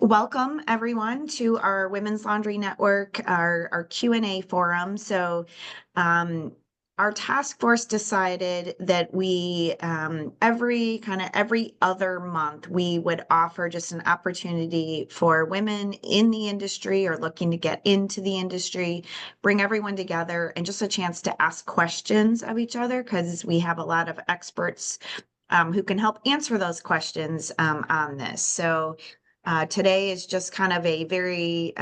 welcome everyone to our Women's Laundry Network, our Q&A forum. So our task force decided that we every other month we would offer just an opportunity for women in the industry or looking to get into the industry, bring everyone together and just a chance to ask questions of each other, because we have a lot of experts who can help answer those questions on this. So today is just kind of a very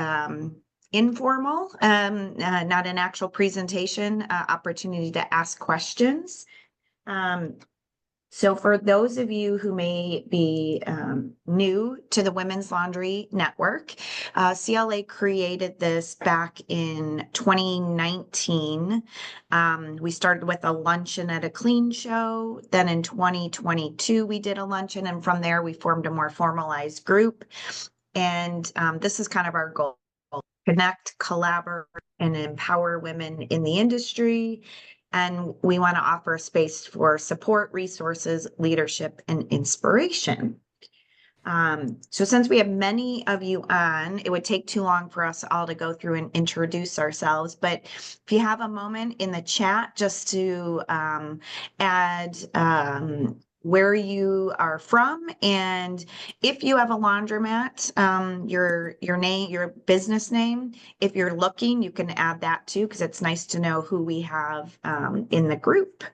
informal, not an actual presentation, opportunity to ask questions. So for those of you who may be new to the Women's Laundry Network, CLA created this back in 2019. We started with a luncheon at a clean show. Then in 2022, we did a luncheon, and from there we formed a more formalized group. And this is kind of our goal: connect, collaborate, and empower women in the industry. And we want to offer a space for support, resources, leadership, and inspiration. So since we have many of you on, it would take too long for us all to go through and introduce ourselves. But if you have a moment in the chat just to add where you are from, and if you have a laundromat, your name, your business name, if you're looking, you can add that too, because it's nice to know who we have in the group.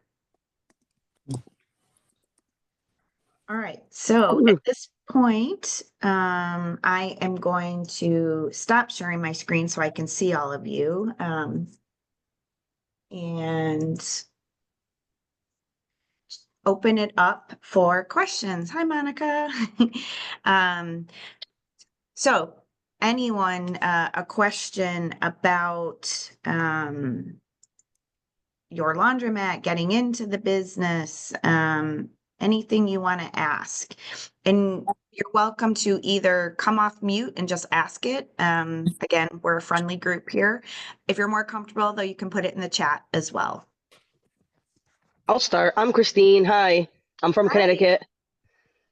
All right, so at this point, I am going to stop sharing my screen so I can see all of you. And open it up for questions. Hi, Monica. So anyone, a question about your laundromat, getting into the business, anything you want to ask. And you're welcome to either come off mute and just ask it. Again, we're a friendly group here. If you're more comfortable, though, you can put it in the chat as well. I'll start. I'm Christine. Hi. I'm from Connecticut.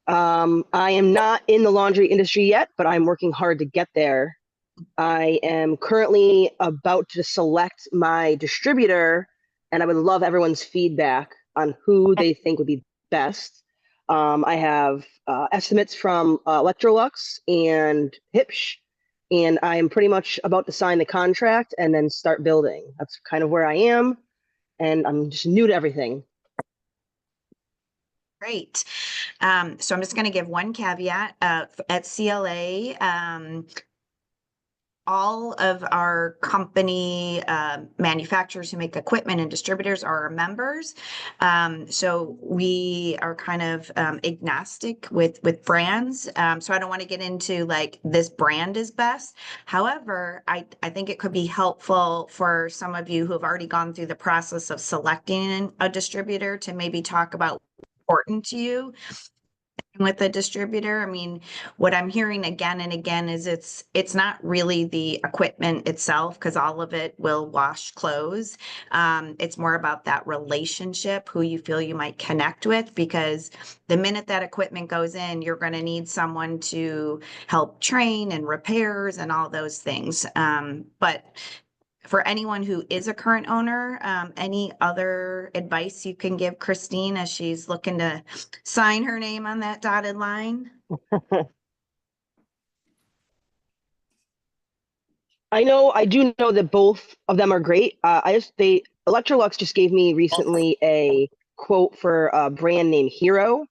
I am not in the laundry industry yet, but I'm working hard to get there. I am currently about to select my distributor, and I would love everyone's feedback on who they think would be best. I have estimates from Electrolux and Hipsch, and I am pretty much about to sign the contract and then start building. That's kind of where I am. And I'm just new to everything. Great. So I'm just going to give one caveat. At CLA, all of our company manufacturers who make equipment and distributors are our members. So we are kind of agnostic with brands. So I don't want to get into like this brand is best. However, I think it could be helpful for some of you who have already gone through the process of selecting a distributor to maybe talk about what's important to you with a distributor. I mean, what I'm hearing again and again is it's not really the equipment itself, because all of it will wash clothes. It's more about that relationship, who you feel you might connect with, because the minute that equipment goes in, you're going to need someone to help train and repairs and all those things. But for anyone who is a current owner, any other advice you can give Christine as she's looking to sign her name on that dotted line? I do know that both of them are great. Electrolux just gave me recently a quote for a brand name Hero,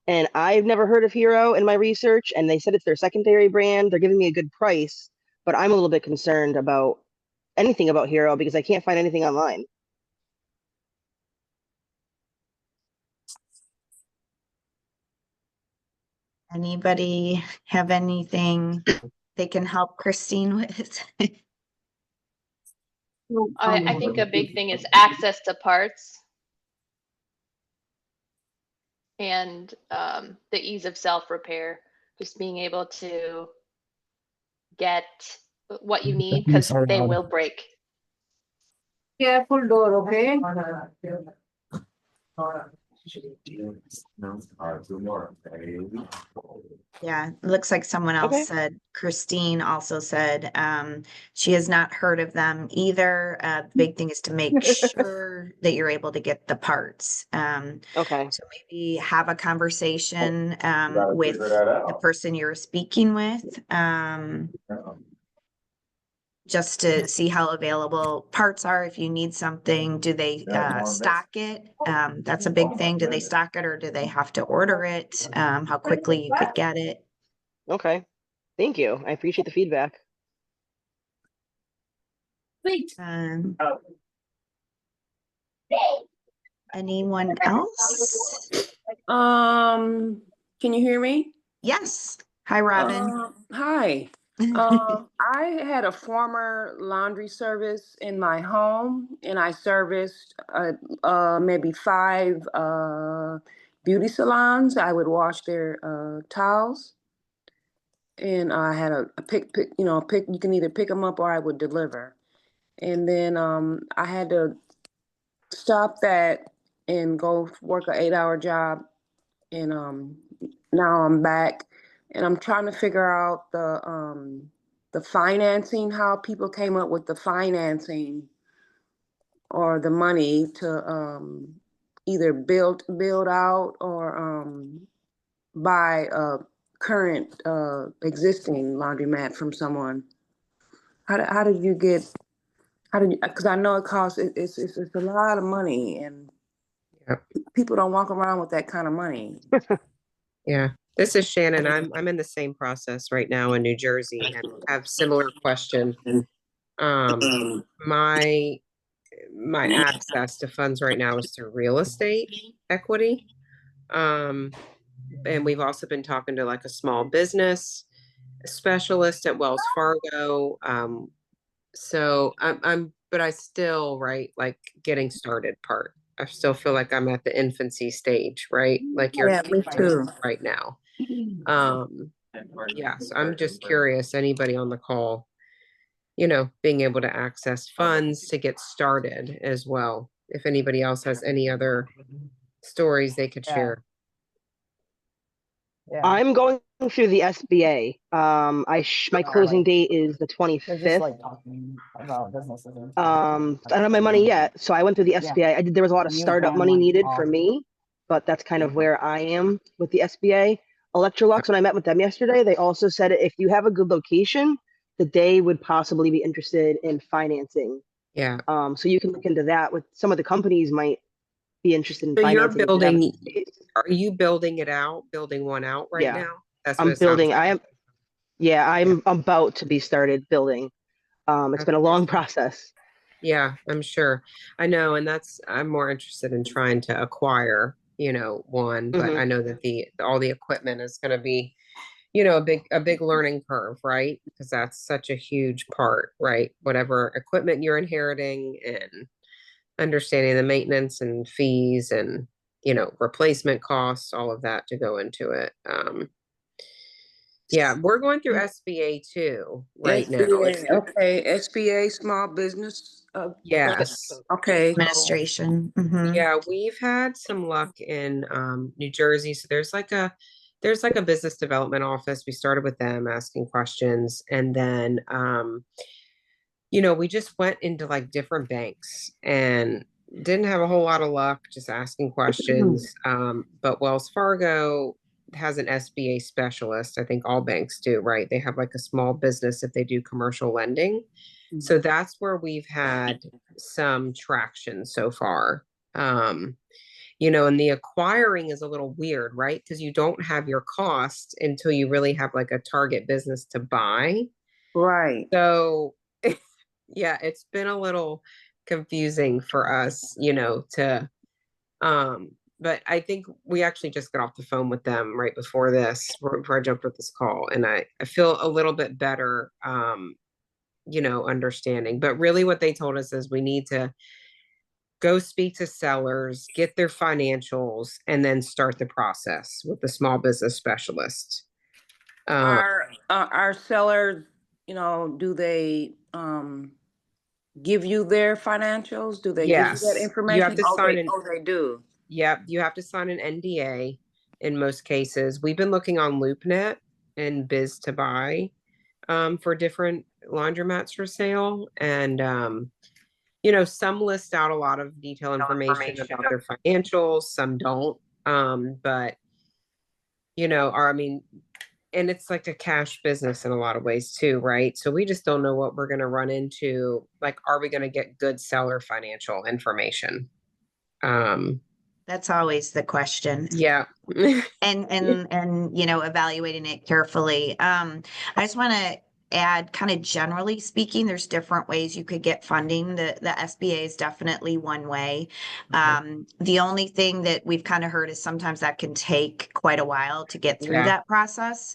and I've never heard of Hero in my research, and they said it's their secondary brand. They're giving me a good price, but I'm a little bit concerned about anything about Hero because I can't find anything online. Anybody have anything they can help Christine with? I think a big thing is access to parts and the ease of self-repair, just being able to get what you need, because they will break. Careful door, okay? Yeah, it looks like someone else Okay. said, Christine also said, she has not heard of them either. The big thing is to make sure that you're able to get the parts. Okay. So maybe have a conversation, gotta with figure that the out. person you're speaking with, just to see how available parts are. If you need something, do they stock it? That's a big thing. Do they stock it or do they have to order it? How quickly you could get it? Okay. Thank you. I appreciate the feedback. Um, anyone else? Can you hear me? Yes. Hi, Robin. Hi. I had a former laundry service in my home, and I serviced maybe 5 beauty salons. I would wash their towels, and I had a pick. You can either pick them up or I would deliver. And then I had to stop that and go work an 8-hour job, and now I'm back, and I'm trying to figure out the financing, how people came up with the financing or the money to either build out or buy a current existing laundromat from someone. How did you get? How did you? Because I know it costs. It's a lot of money, and Yep. people don't walk around with that kind of money. Yeah, this is Shannon. I'm in the same process right now in New Jersey and have similar question. My access to funds right now is through real estate equity. And we've also been talking to like a small business specialist at Wells Fargo. So but I still, right, like getting started part. I still feel like I'm at the infancy stage, right? Like you're Yeah, me too. right now. Yes, I'm just curious, anybody on the call, being able to access funds to get started as well. If anybody else has any other stories they could share. I'm going through the SBA. My closing date is the 25th. I don't have my money yet, so I went through the SBA. There was a lot of startup money needed for me, but that's kind of where I am with the SBA. Electrolux, when I met with them yesterday, they also said if you have a good location, that they would possibly be interested in financing. Yeah. So you can look into that. With some of the companies might be interested in So you're financing. If you have building, are you building it out, building one out right Yeah. now? That's what I'm it sounds building. like. I'm about to be started building. It's been a long process. Yeah, I'm sure. I know, and I'm more interested in trying to acquire, one, but I know that all the equipment is going to be, a big learning curve, right? Because that's such a huge part, right? Whatever equipment you're inheriting and understanding the maintenance and fees and, replacement costs, all of that to go into it. Yeah, we're going through SBA too right now. SBA, okay, SBA, small business. Yes. Okay. Administration. Mhm. Yeah, we've had some luck in New Jersey. So there's like a business development office. We started with them asking questions, and then we just went into like different banks and didn't have a whole lot of luck just asking questions. But Wells Fargo has an SBA specialist. I think all banks do, right? They have like a small business if they do commercial lending. So that's where we've had some traction so far. And the acquiring is a little weird, right? Because you don't have your cost until you really have like a target business to buy. Right. So yeah, it's been a little confusing for us, but I think we actually just got off the phone with them right before I jumped with this call, and I feel a little bit better, understanding. But really what they told us is we need to go speak to sellers, get their financials, and then start the process with the small business specialist. Our sellers, do they give you their financials? Do they give you that Yes, you have information? to sign They do. Yep, you have to sign an NDA in most cases. We've been looking on LoopNet and Biz to Buy for different laundromats for sale. And some list out a lot of detailed information about their financials, some don't. But I mean, and it's like a cash business in a lot of ways too, right? So we just don't know what we're going to run into. Like, are we going to get good seller financial information? That's always the question. Yeah. And evaluating it carefully. I just want to add, kind of generally speaking, there's different ways you could get funding. The SBA is definitely one way. The only thing that we've kind of heard is sometimes that can take quite a while to get through that process.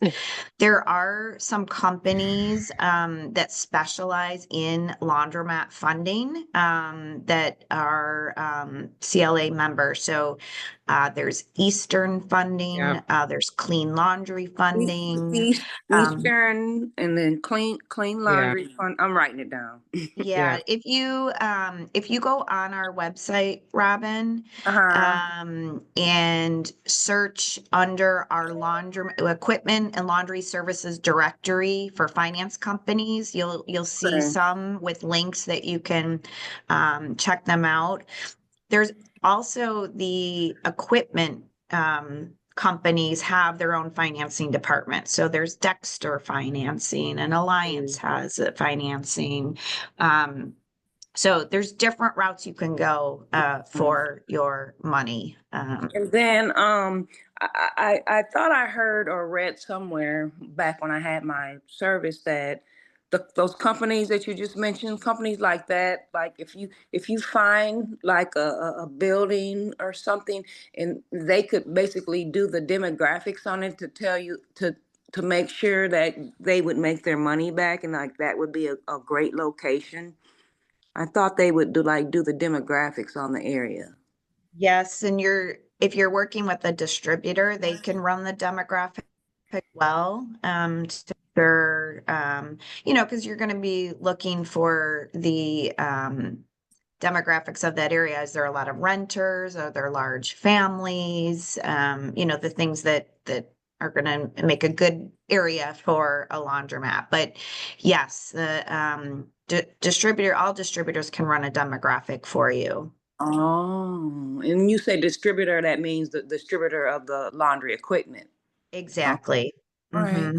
There are some companies that specialize in laundromat funding that are CLA members. So there's Eastern funding, there's Clean Laundry funding. Eastern and then clean laundry fund. I'm writing it down. Yeah, if you go on our website, Robin, and search under our laundry equipment and laundry services directory for finance companies, you'll see some with links that you can check them out. There's also the equipment companies have their own financing department. So there's Dexter Financing and Alliance has financing. So there's different routes you can go for your money. And then I thought I heard or read somewhere back when I had my service that those companies that you just mentioned, companies like that, like if you find like a building or something, and they could basically do the demographics on it to tell you to make sure that they would make their money back, and like that would be a great location. I thought they would do the demographics on the area. Yes, and if you're working with a distributor, they can run the demographic well. Because you're going to be looking for the demographics of that area. Is there a lot of renters? Are there large families? The things that are going to make a good area for a laundromat. But yes, the all distributors can run a demographic for you. Oh, and you say distributor, that means the distributor of the laundry equipment. Exactly. All right.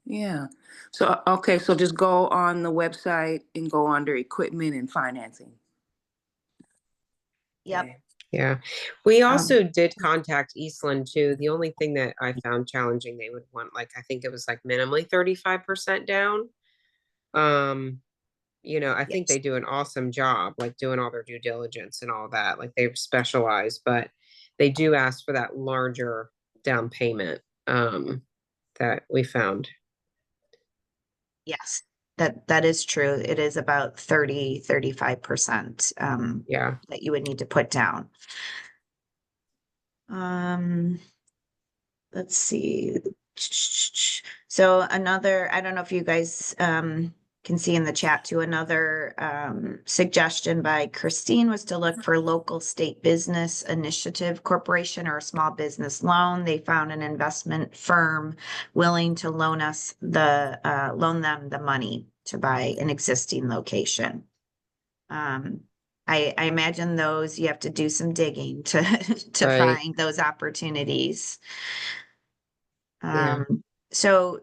Yeah. So, okay. So just go on the website and go under equipment and financing. Yep. Okay. Yeah. We also did contact Eastland too. The only thing that I found challenging, they would want, I think it was minimally 35% down. I think they do an awesome job, doing all their due diligence and all that. They've specialized, but they do ask for that larger down payment that we found. Yes, that is true. It is about 35% that you would need to put down. Let's see. So I don't know if you guys can see in the chat too, another suggestion by Christine was to look for local state business initiative corporation or a small business loan. They found an investment firm willing to loan them the money to buy an existing location. I imagine those you have to do some digging to find those opportunities. So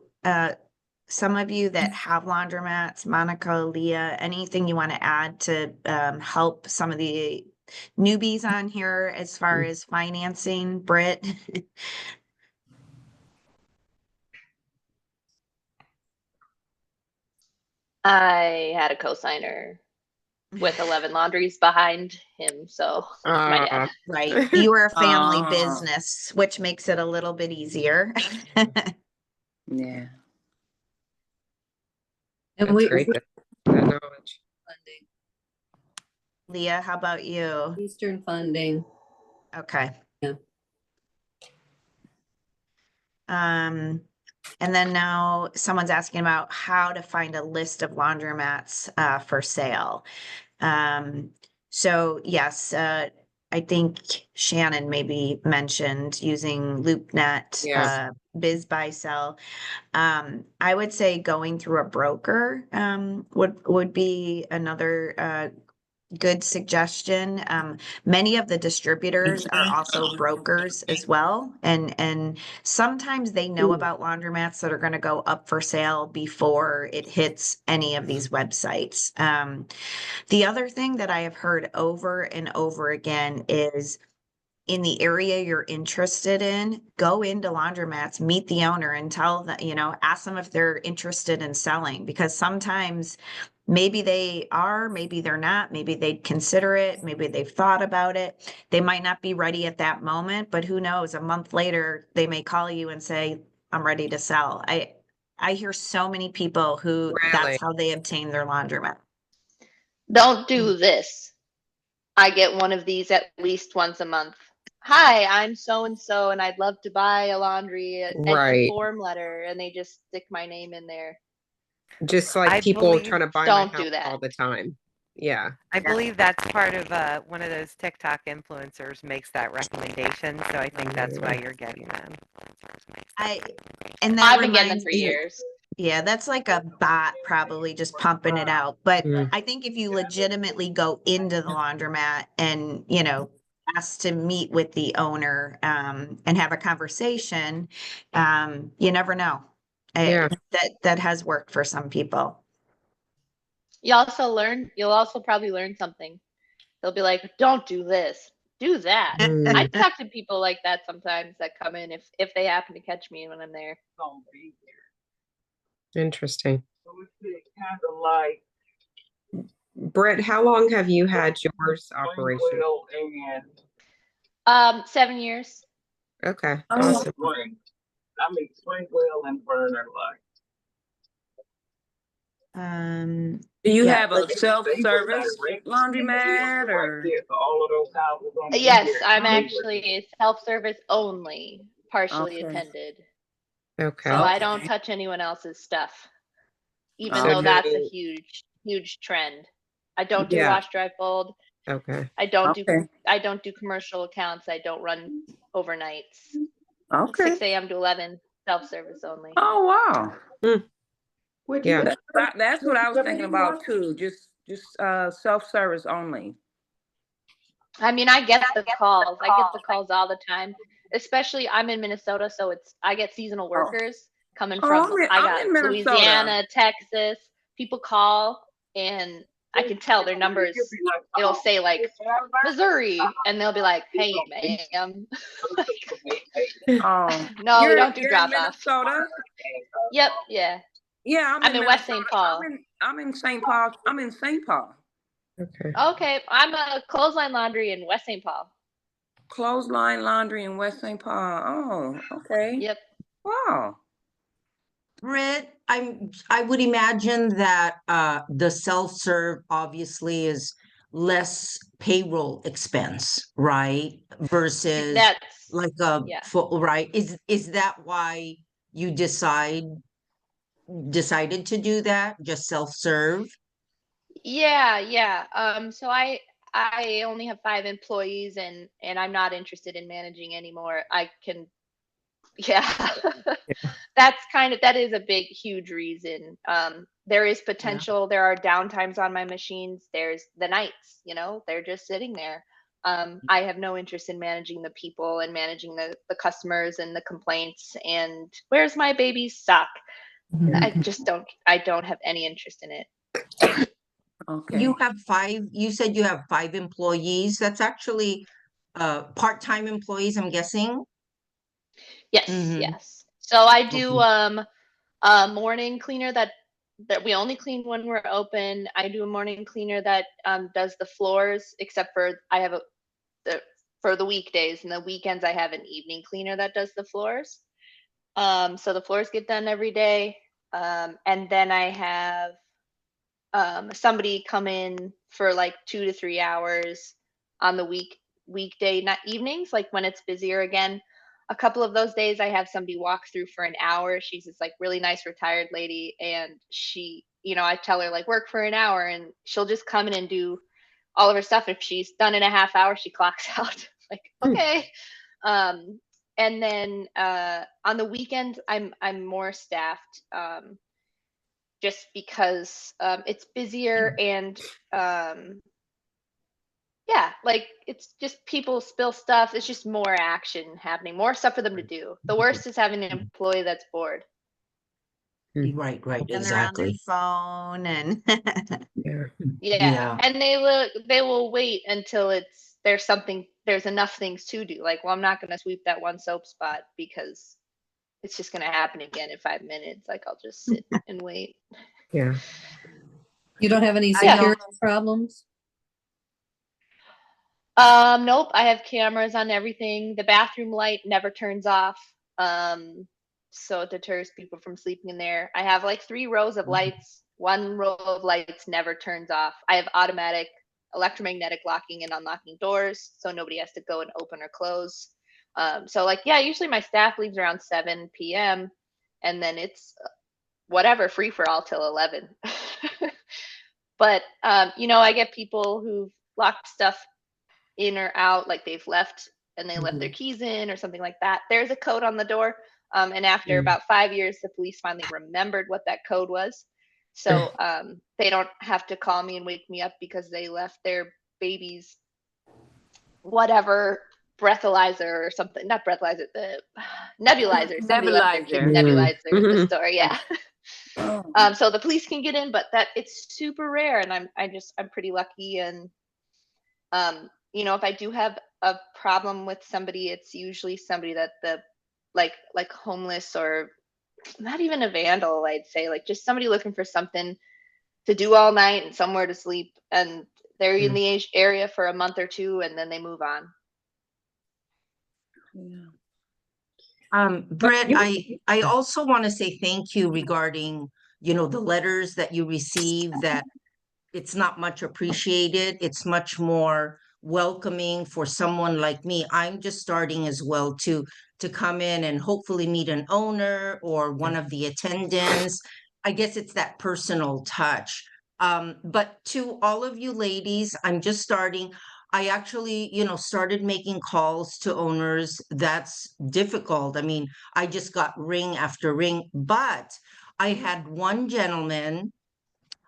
some of you that have laundromats, Monica, Leah, anything you want to add to help some of the newbies on here as far as financing, Britt? I had a cosigner with 11 laundries behind him, so my dad. Right. You were a family business, which makes it a little bit easier. Yeah. And that's great, that knowledge. Funding. Leah, how about you? Eastern funding. Okay. Yeah. And then now someone's asking about how to find a list of laundromats for sale. So yes, I think Shannon maybe mentioned using LoopNet, Yeah. Biz Buy Sell. I would say going through a broker would be another good suggestion. Many of the distributors are also brokers as well, and sometimes they know about laundromats that are going to go up for sale before it hits any of these websites. The other thing that I have heard over and over again is in the area you're interested in, go into laundromats, meet the owner and tell that, ask them if they're interested in selling, because sometimes maybe they are, maybe they're not, maybe they'd consider it, maybe they've thought about it. They might not be ready at that moment, but who knows, a month later, they may call you and say, I'm ready to sell. I hear so many people who Really? that's how they obtain their laundromat. Don't do this. I get one of these at least once a month. Hi, I'm so and so, and I'd love to buy a laundry Right. form letter, and they just stick my name in there. Just like I people believe- trying to buy my Don't house do that. all the time. Yeah. I believe that's part of one of those TikTok influencers makes that recommendation. So I think that's why you're getting them. And that I've been getting them reminds for me, years. yeah, that's like a bot probably just pumping it out. But Mm. I think if you legitimately go into the laundromat and, ask to meet with the owner and have a conversation, you never know. Yeah. That has worked for some people. You'll also probably learn something. They'll be like, don't do this, do that. Mm. I talk to people like that sometimes that come in if they happen to catch me when I'm there. Interesting. Britt, how long have you had yours operation? 7 years. Okay. Oh. Awesome. I mean, Springwell and Burner Do you Yeah. have a self-service laundromat or? all of those houses on the Yes, here. I'm actually self-service only, partially Okay. attended. Okay. So I don't touch anyone else's stuff, even So though that's a do- huge, huge trend. I don't do Yeah. wash, dry, fold. Okay. I don't Okay. do commercial accounts. I don't run overnights. Okay. 6 a.m. to 11, self-service only. Oh, wow. Yeah. That's what I was thinking about too. Just self-service only. I mean, I get the calls. I get the calls all the time. Especially, I'm in Minnesota, so I get seasonal workers coming Oh, from. I'm I in got Minnesota. Louisiana, Texas. People call, and I can tell their numbers. It'll say like Missouri, and they'll be like, "Hey, ma'am." Oh, No, we don't do you're in drop off. Minnesota? Yep, yeah. Yeah, I'm in West St. Paul. I'm in St. Paul. I'm in St. Paul. Okay. Okay, I'm a clothesline laundry in West St. Paul. Clothesline laundry in West St. Paul. Oh, okay. Yep. Wow. Britt, I would imagine that the self-serve obviously is less payroll expense, right? Versus That's like a yeah. full, right? Is that why you decided to do that? Just self-serve? Yeah. So I only have 5 employees and I'm not interested in managing anymore. I can yeah. That is a big, huge reason. There is potential. There are downtimes on my machines. There's the nights, they're just sitting there. I have no interest in managing the people and managing the customers and the complaints and where's my baby's sock? I don't have any interest in it. Okay. You said you have 5 employees. That's actually part-time employees, I'm guessing. Yes, Mhm. yes. So I do a morning cleaner that we only clean when we're open. I do a morning cleaner that does the floors, except for I have for the weekdays, and the weekends I have an evening cleaner that does the floors. So the floors get done every day. And then I have somebody come in for like 2 to 3 hours on the weekday, not evenings, like when it's busier again. A couple of those days I have somebody walk through for an hour. She's this like really nice retired lady, and she, I tell her like work for an hour, and she'll just come in and do all of her stuff. If she's done in a half hour, she clocks out. Like, okay. And then on the weekends, I'm more staffed, just because it's busier and yeah, like it's just people spill stuff. It's just more action happening, more stuff for them to do. The worst is having an employee that's bored. Right, And they're on their exactly. phone and Yeah. Yeah. And they will wait until there's enough things to do. Like, well, I'm not going to sweep that one soap spot because it's just going to happen again in 5 minutes. Like, I'll just sit and wait. Yeah. You don't have any I know. security problems? Nope. I have cameras on everything. The bathroom light never turns off. So it deters people from sleeping in there. I have like 3 rows of lights. 1 row of lights never turns off. I have automatic electromagnetic locking and unlocking doors, so nobody has to go and open or close. So like, yeah, usually my staff leaves around 7 p.m. and then it's whatever, free for all till 11. But you know, I get people who've locked stuff in or out, like they've left and they left their keys in or something like that. There's a code on the door. And after about 5 years, the police finally remembered what that code was. So they don't have to call me and wake me up because they left their baby's whatever breathalyzer or something. Not breathalyzer, the nebulizer. Somebody left their kid's nebulizer in the store. Yeah. So the police can get in, but it's super rare, and I'm pretty lucky. And you know, if I do have a problem with somebody, it's usually somebody that like homeless, or not even a vandal, I'd say, like just somebody looking for something to do all night and somewhere to sleep, and they're in the area for a month or 2 and then they move on. Brett, I also want to say thank you regarding, you know, the letters that you receive, that it's not much appreciated. It's much more welcoming for someone like me. I'm just starting as well to come in and hopefully meet an owner or one of the attendants. I guess it's that personal touch. But to all of you ladies, I'm just starting. I actually, you know, started making calls to owners. That's difficult. I mean, I just got ring after ring, but I had one gentleman.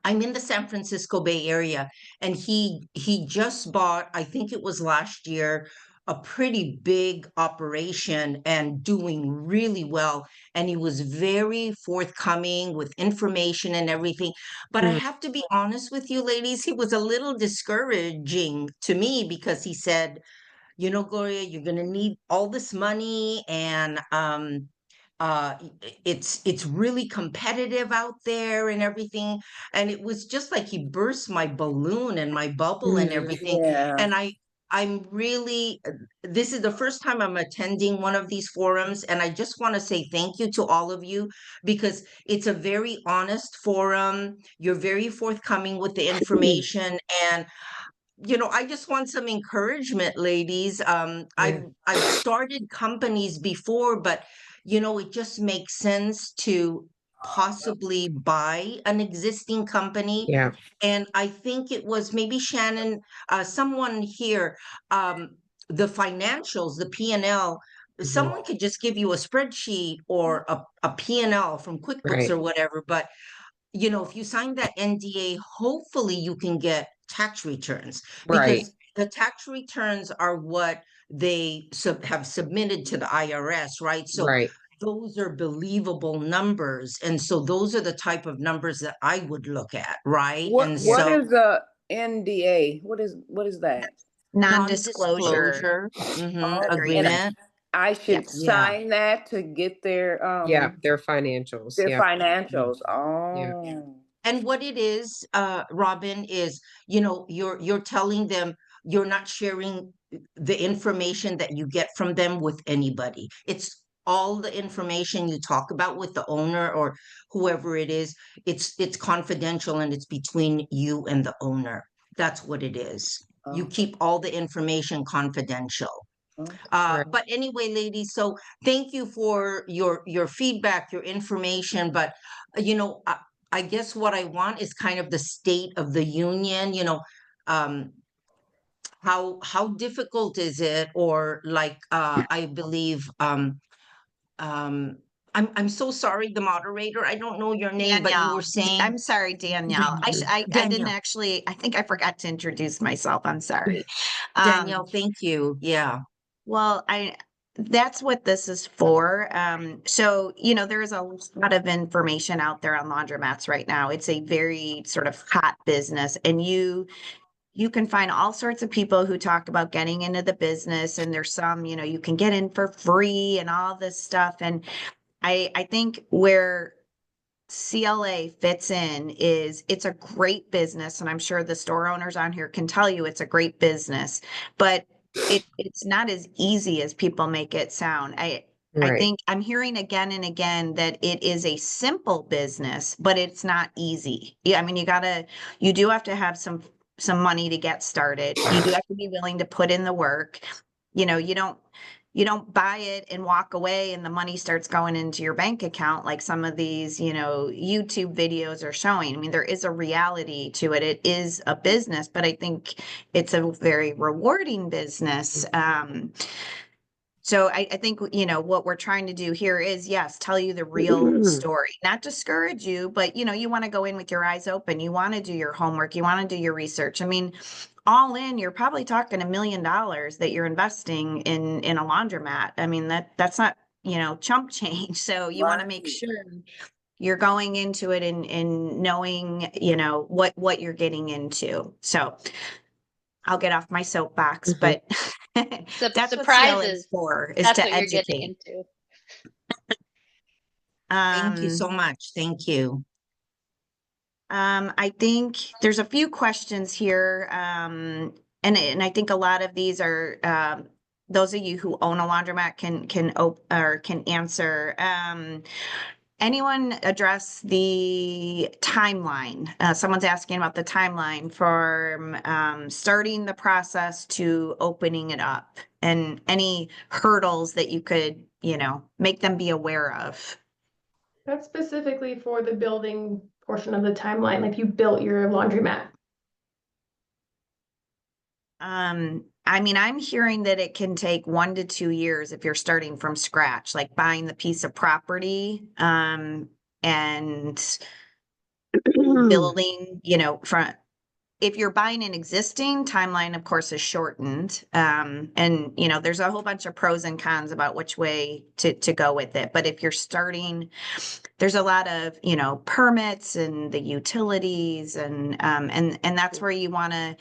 I'm in the San Francisco Bay Area, and he just bought, I think it was last year, a pretty big operation and doing really well. And he was very forthcoming with information and everything. But I have to be honest with you, ladies, he was a little discouraging to me because he said, you know, Gloria, you're going to need all this money, and it's really competitive out there and everything. And it was just like he burst my balloon and my bubble and everything. And I'm really, this is the first time I'm attending one of these forums, and I just want to say thank you to all of you, because it's a very honest forum. You're very forthcoming with the information, and you know, I just want some encouragement, ladies. I've started companies before, but you know, it just makes sense to possibly buy an existing company. Yeah. And I think it was maybe Shannon, someone here, the financials, the P&L, someone could just give you a spreadsheet or a P&L from QuickBooks or whatever. But you know, if you sign that NDA, hopefully you can get tax returns, because the tax returns are what they have submitted to the IRS, right? So those are believable numbers. And so those are the type of numbers that I would look at, right? What So is a NDA? What is that? Non-disclosure agreement. I should sign that to get their their financials. Their financials. And what it is, Robin, is, you know, you're telling them you're not sharing the information that you get from them with anybody. It's all the information you talk about with the owner or whoever it is. It's confidential, and it's between you and the owner. That's what it is. You keep all the information confidential. But anyway, ladies, so thank you for your feedback, your information. But you know, I guess what I want is kind of the state of the union. You know, how difficult is it? Or like, I believe, I'm so sorry, the moderator, I don't know your name, but you Danielle, were saying. I'm sorry, Danielle. I didn't Danielle. actually, I think I forgot to introduce myself. I'm sorry. Danielle, thank you. Yeah. Well, that's what this is for. So, there is a lot of information out there on laundromats right now. It's a very sort of hot business, and you can find all sorts of people who talk about getting into the business, and there's some, you can get in for free and all this stuff. And I think where CLA fits in is it's a great business, and I'm sure the store owners on here can tell you it's a great business, but it's not as easy as people make it sound. I Right. think I'm hearing again and again that it is a simple business, but it's not easy. Yeah, I mean, you do have to have some money to get started. You do have to be willing to put in the work. You don't buy it and walk away and the money starts going into your bank account like some of these, YouTube videos are showing. I mean, there is a reality to it. It is a business, but I think it's a very rewarding business. So I think, what we're trying to do here is, yes, tell you the real story, not discourage you, but, you want to go in with your eyes open. You want to do your homework. You want to do your research. I mean, all in, you're probably talking $1 million that you're investing in a laundromat. I mean, that's not, chump change. So you want to make Right. sure you're going into it and knowing, what you're getting into. So I'll get off my soapbox, but that's what CLA is Surprises. for, is That's to what you're getting educate. into. Thank you so much. Thank you. I think there's a few questions here, and I think a lot of these are those of you who own a laundromat can answer. Anyone address the timeline? Someone's asking about the timeline from starting the process to opening it up, and any hurdles that you could, make them be aware of. That's specifically for the building portion of the timeline, like you built your laundromat. I mean, I'm hearing that it can take 1 to 2 years if you're starting from scratch, like buying the piece of property, and building, if you're buying an existing timeline, of course, is shortened. And, there's a whole bunch of pros and cons about which way to go with it. But if you're starting, there's a lot of, permits and the utilities and that's where you want to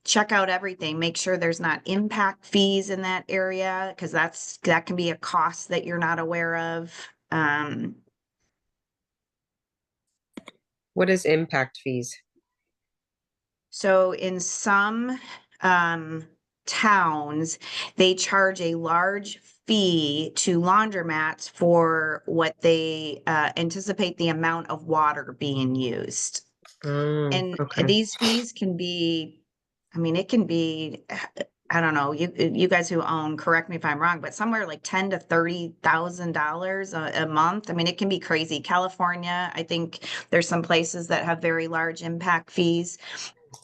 check out everything, make sure there's not impact fees in that area, because that can be a cost that you're not aware of. What is impact fees? So in some towns, they charge a large fee to laundromats for what they anticipate the amount of water being used. And Okay. these fees can be, I mean, it can be, I don't know, you guys who own, correct me if I'm wrong, but somewhere like $10,000 to $30,000 a month. I mean, it can be crazy. California, I think there's some places that have very large impact fees.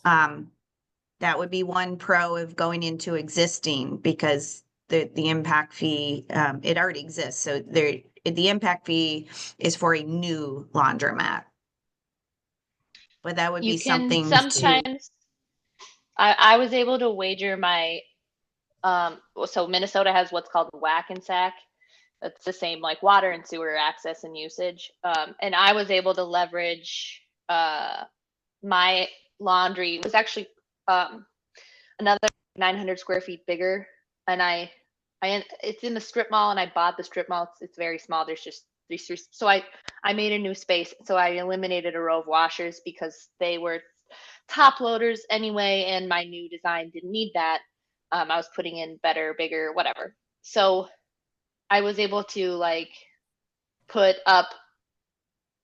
That would be one pro of going into existing, because the impact fee, it already exists. So the impact fee is for a new laundromat. But that would You be can something to, sometimes, I was able to wager my, so Minnesota has what's called whack and sack. That's the same like water and sewer access and usage. And I was able to leverage my laundry. It was actually another 900 square feet bigger. And it's in the strip mall, and I bought the strip mall. It's very small. There's just these three. So I made a new space. So I eliminated a row of washers because they were top loaders anyway, and my new design didn't need that. I was putting in better, bigger, whatever. So I was able to like put up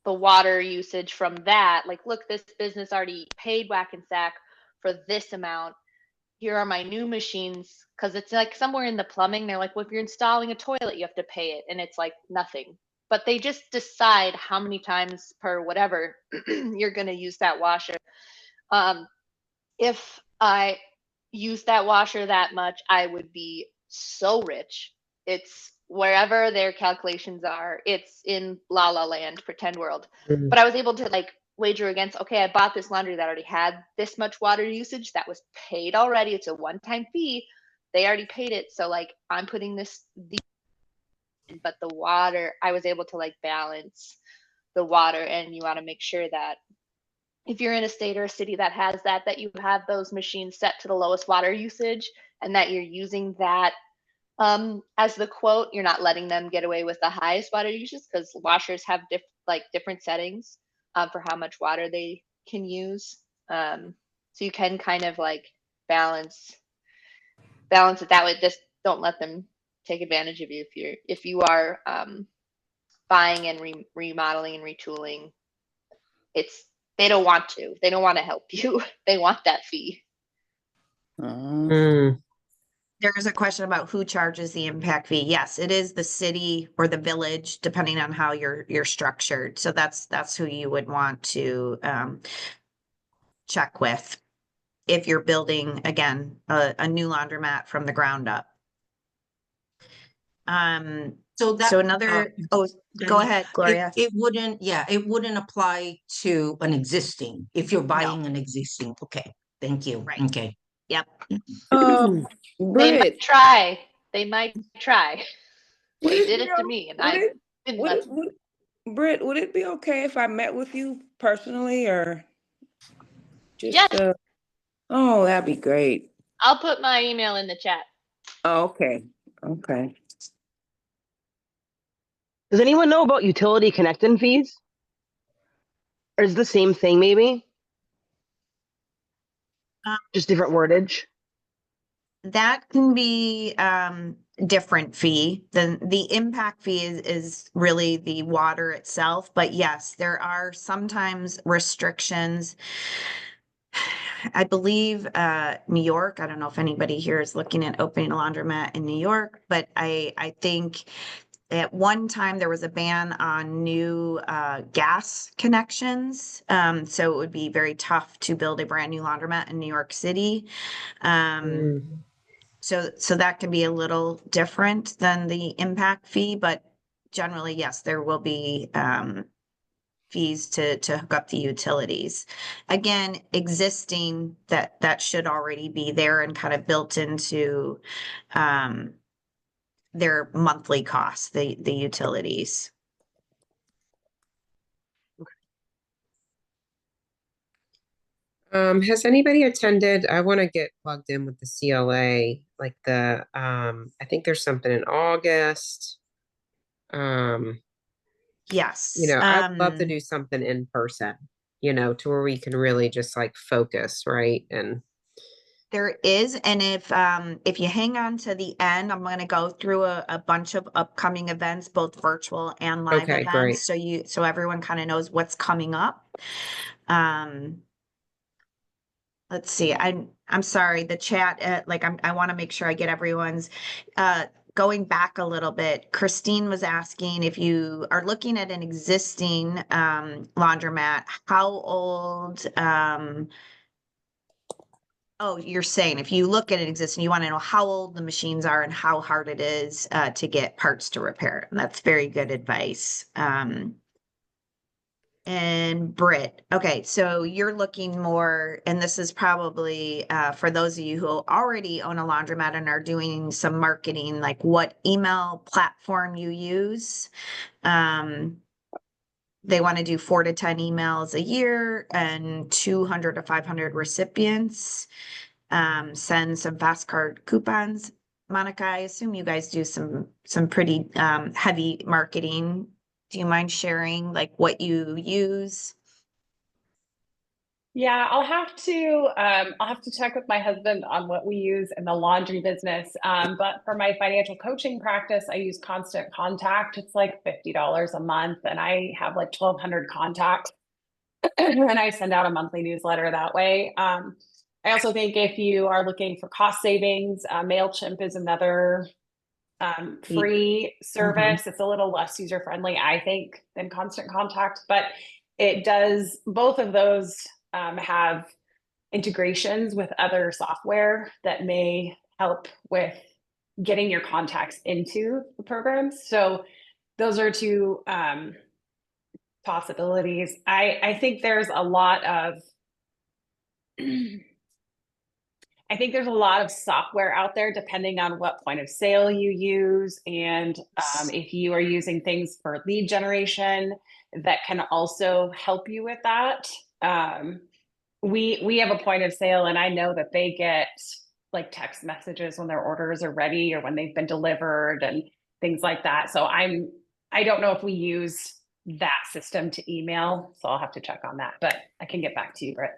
the water usage from that. Like, look, this business already paid whack and sack for this amount. Here are my new machines, because it's like somewhere in the plumbing. They're like, well, if you're installing a toilet, you have to pay it, and it's like nothing. But they just decide how many times per whatever you're going to use that washer. If used that washer that much, I would be so rich. It's wherever their calculations are, it's in La La Land, pretend world. Mm. But I was able to like wager against, okay, I bought this laundry that already had this much water usage that was paid already. It's a one-time fee. They already paid it. So like I'm putting but the water, I was able to like balance the water, and you want to make sure that if you're in a state or a city that has that you have those machines set to the lowest water usage, and that you're using that as the quote. You're not letting them get away with the highest water usage, because washers have different settings for how much water they can use. So you can kind of like balance it that way. Just don't let them take advantage of you if you are buying and remodeling and retooling. They don't want to help you. They want that fee. Mm. There is a question about who charges the impact fee. Yes, it is the city or the village, depending on how you're structured. So that's who you would want to check with if you're building, again, a new laundromat from the ground up. So So another, go ahead, Gloria. It wouldn't apply to an existing, if you're buying an existing. Okay, thank you. Right. Okay. Yep. They Britt, might try. They would it did be it to o- me, and would I it- didn't would let it- would- Britt, would it be okay if I met with you personally, or just Yeah. Oh, that'd be great. I'll put my email in the chat. Oh, okay. Okay. Does anyone know about utility connecting fees? Or is it the same thing maybe? Just different wordage? That can be different fee. The impact fee is really the water itself. But yes, there are sometimes restrictions. I believe New York, I don't know if anybody here is looking at opening a laundromat in New York, but I think at one time there was a ban on new gas connections. So it would be very tough to build a brand new laundromat in New York City. So that can be a little different than the impact fee, but generally, yes, there will be fees to hook up the utilities. Again, existing, that should already be there and kind of built into their monthly costs, the utilities. Has anybody attended? I want to get plugged in with the CLA, like I think there's something in August. Yes. I'd love to do something in person, to where we can really just like focus, right? And there is, and if you hang on to the end, I'm going to go through a bunch of upcoming events, both virtual and live Okay, events, great. so everyone kind of knows what's coming up. Let's see. I'm sorry. The chat, I want to make sure I get everyone's. Going back a little bit, Christine was asking if you are looking at an existing laundromat, how old? Oh, you're saying if you look at an existing, you want to know how old the machines are and how hard it is to get parts to repair them. That's very good advice. And Britt, okay, so you're looking more, and this is probably for those of you who already own a laundromat and are doing some marketing, like what email platform you use. They want to do 4 to 10 emails a year and 200 to 500 recipients. Send some fast card coupons. Monica, I assume you guys do some pretty heavy marketing. Do you mind sharing like what you use? Yeah, I'll have to check with my husband on what we use in the laundry business. But for my financial coaching practice, I use Constant Contact. It's like $50 a month, and I have like 1,200 contacts, and I send out a monthly newsletter that way. I also think if you are looking for cost savings, MailChimp is another free service. It's a little less user friendly, I think, than Constant Contact, but it does. Both of those have integrations with other software that may help with getting your contacts into the programs. So those are two possibilities. I think there's a lot of I think there's a lot of software out there depending on what point of sale you use, and if you are using things for lead generation that can also help you with that. We have a point of sale, and I know that they get like text messages when their orders are ready or when they've been delivered and things like that. So I don't know if we use that system to email, so I'll have to check on that, but I can get back to you, Britt.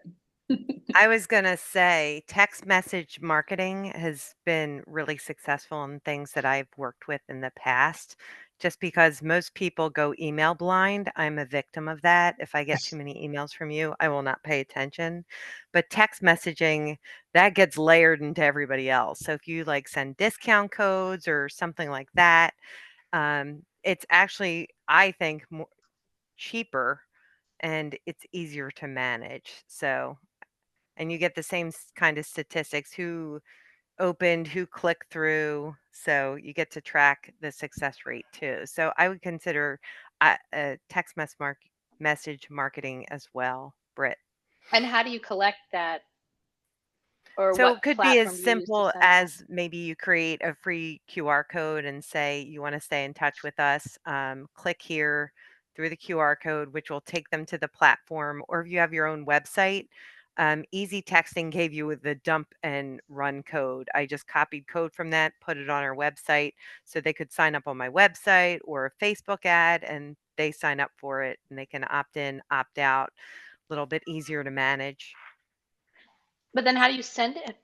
I was gonna say text message marketing has been really successful in things that I've worked with in the past, just because most people go email blind. I'm a victim of that. If I get too many emails from you, I will not pay attention. But text messaging, that gets layered into everybody else. So if you like send discount codes or something like that, it's actually, I think, more cheaper and it's easier to manage. So and you get the same kind of statistics, who opened, who clicked through. So you get to track the success rate too. So I would consider text message marketing as well, Britt. And how do you collect that? Or So what it could be as platform do you use to simple send that? as maybe you create a free QR code and say you want to stay in touch with us. Click here through the QR code, which will take them to the platform. Or if you have your own website, Easy Texting gave you the dump and run code. I just copied code from that, put it on our website so they could sign up on my website or a Facebook ad, and they sign up for it and they can opt in, opt out. A little bit easier to manage. But then how do you send it?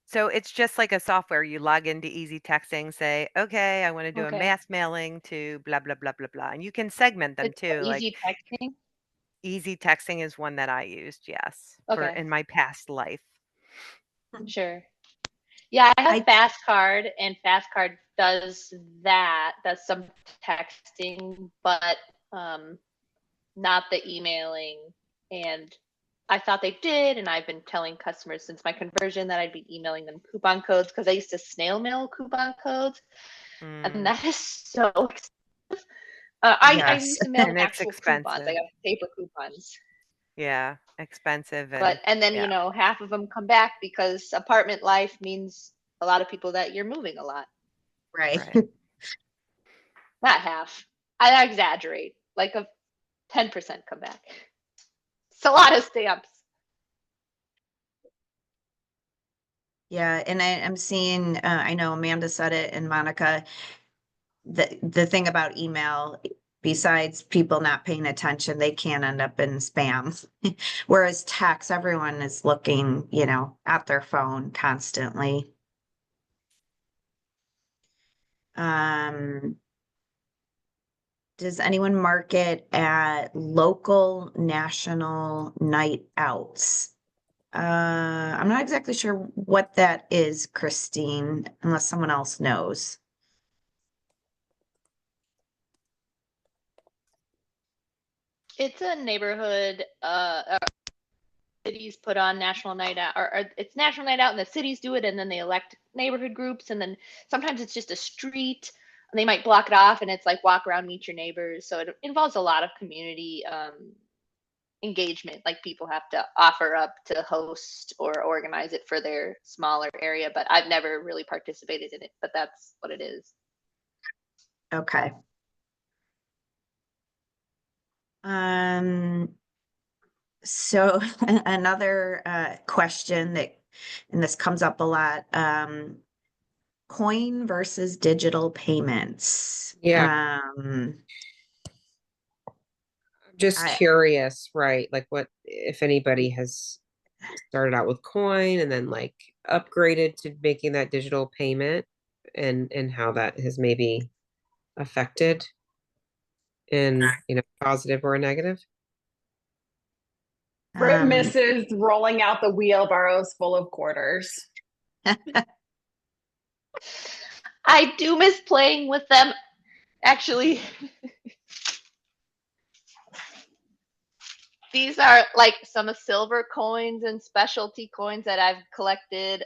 So it's just like a software. You log into Easy Texting, say, okay, I want to do a Okay. mass mailing to blah, blah, blah, blah, blah. And you can segment them It's too. Like easy texting. Easy Texting is one that I used, yes, for Okay, in my past life. sure. Yeah, I have I Fast Card, and Fast Card does some texting, but not the emailing. And I thought they did, and I've been telling customers since my conversion that I'd be emailing them coupon codes because I used to snail mail coupon codes, and Mm, that is so expensive. I yes. used to mail them and it's actual coupons. I expensive. got paper coupons. Yeah, expensive And then, yeah, half of them come back because apartment life means a lot of people that you're moving a lot. Right. right. Not half. I exaggerate. Like a 10% come back. It's a lot of stamps. Yeah, and I'm seeing, I know Amanda said it and Monica, the thing about email, besides people not paying attention, they can end up in spam. Whereas text, everyone is looking, at their phone constantly. Does anyone market at local, national night outs? I'm not exactly sure what that is, Christine, unless someone else knows. It's a neighborhood, cities put on national night out, or it's national night out and the cities do it, and then they elect neighborhood groups, and then sometimes it's just a street and they might block it off, and it's like walk around, meet your neighbors. So it involves a lot of community engagement. Like people have to offer up to host or organize it for their smaller area, but I've never really participated in it, but that's what it is. Okay. So another question and this comes up a lot, coin versus digital payments. Yeah, just I curious, right? Like what if anybody has started out with coin and then like upgraded to making that digital payment, and how that has maybe affected in, positive or a negative? Britt um misses rolling out the wheelbarrows full of quarters. I do miss playing with them, actually. these are like some silver coins and specialty coins that I've collected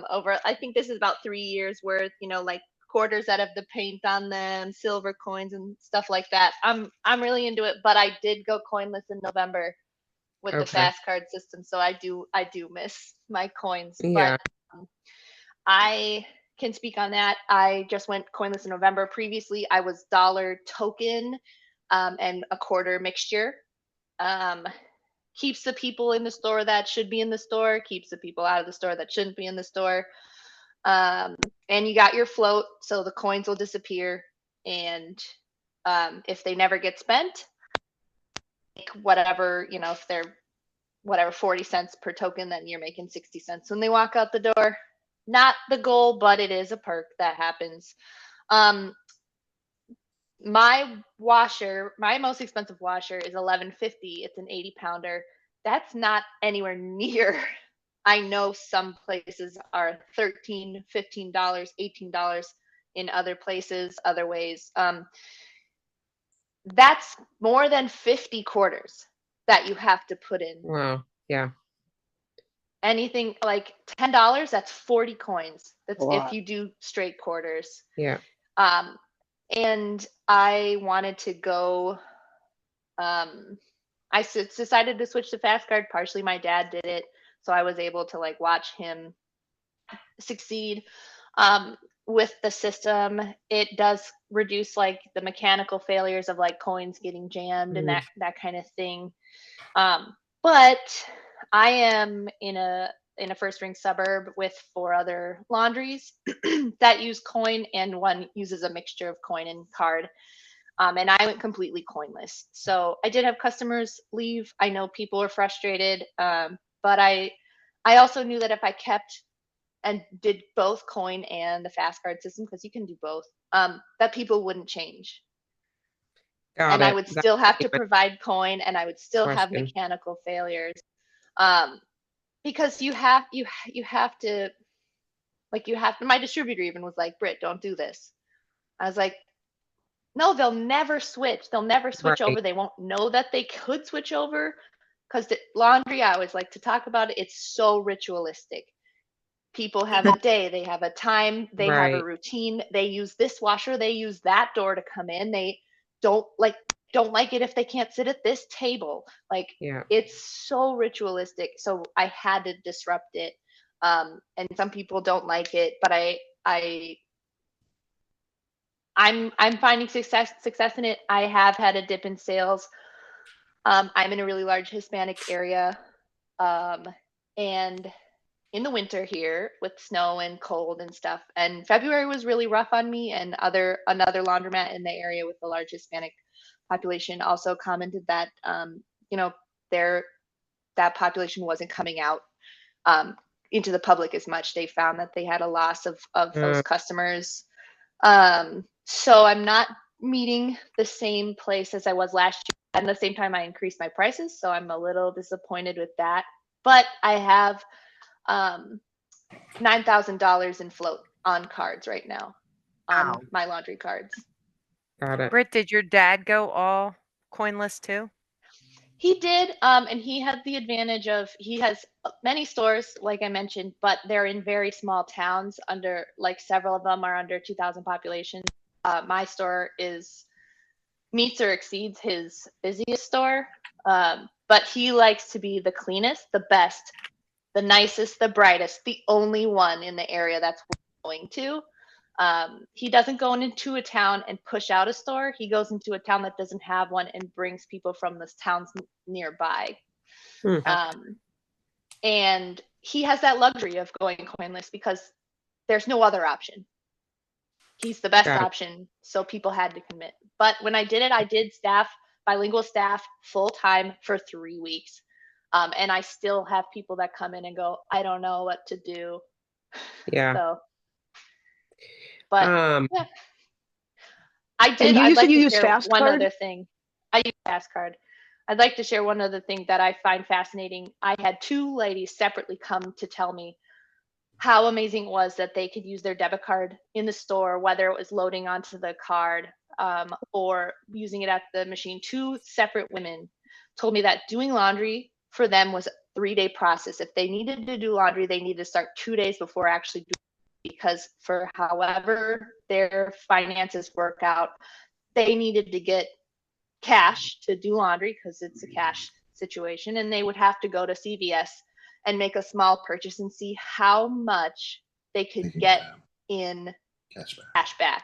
over, I think this is about 3 years worth, you know, like quarters that have the paint on them, silver coins and stuff like that. I'm really into it, but I did go coinless in November with the Okay. fast card system, so I do miss my coins. Yeah. But I can speak on that. I just went coinless in November. Previously, I was dollar token and a quarter mixture. Keeps the people in the store that should be in the store, keeps the people out of the store that shouldn't be in the store. And you got your float, so the coins will disappear. And if they never get spent, whatever, you know, if they're whatever 40 cents per token, then you're making 60 cents when they walk out the door. Not the goal, but it is a perk that happens. My washer, my most expensive washer is $11.50. It's an 80 pounder. That's not anywhere near. I know some places are $13, $15, $18 in other places, other ways. That's more than 50 quarters that you have to put in. Wow. Yeah. Anything like $10, that's 40 coins. That's Wow. if you do straight quarters. Yeah. And I wanted to go, I decided to switch to fast card. Partially my dad did it, so I was able to like watch him succeed. With the system, it does reduce like the mechanical failures of like coins getting jammed and that kind of thing. But I am in a first ring suburb with 4 other laundries that use coin, and one uses a mixture of coin and card. And I went completely coinless. So I did have customers leave. I know people were frustrated, but I also knew that if I kept and did both coin and the fast card system, because you can do both, that people wouldn't change. Got I it. would That's still have to my provide coin, and I would still have question. mechanical failures. Because you have to, like, my distributor even was like, Britt, don't do this. I was like, no, they'll never switch. They'll never switch Right. over. They won't know that they could switch over, because the laundry, I always like to talk about it. It's so ritualistic. People have a day, they have a time, they have a Right. routine. They use this washer, they use that door to come in. They don't like it if they can't sit at this table. Like, Yeah. it's so ritualistic. So I had to disrupt it. And some people don't like it, but I'm finding success in it. I have had a dip in sales. I'm in a really large Hispanic area, and in the winter here with snow and cold and stuff. And February was really rough on me. And another laundromat in the area with the large Hispanic population also commented that you know, that population wasn't coming out into the public as much. They found that they had a loss of those customers. So I'm not meeting the same place as I was last year. At the same time, I increased my prices, so I'm a little disappointed with that. But I have $9,000 in float on cards right now, on Wow. my laundry cards. Got it. Britt, did your dad go all coinless too? He did, and he had the advantage of, he has many stores, like I mentioned, but they're in very small towns. Under, like, several of them are under 2,000 population. My store meets or exceeds his busiest store, but he likes to be the cleanest, the best, the nicest, the brightest, the only one in the area that's going to. He doesn't go into a town and push out a store. He goes into a town that doesn't have one and brings people from the towns nearby. And he has that luxury of going coinless because there's no other option. He's the best option, so people had to commit. But when I did it, I did bilingual staff full time for 3 weeks. And I still have people that come in and go, I don't know what to do. Yeah. So, but yeah. I'd you like said you to use share fast one card? other thing. I use fast card. I'd like to share one other thing that I find fascinating. I had 2 ladies separately come to tell me how amazing it was that they could use their debit card in the store, whether it was loading onto the card or using it at the machine. 2 separate women told me that doing laundry for them was a 3-day process. If they needed to do laundry, they needed to start 2 days before actually doing it, because for however their finances work out, they needed to get cash to do laundry because it's a cash situation, and they would have to go to CVS and make a small purchase and see how much they could get in cash back.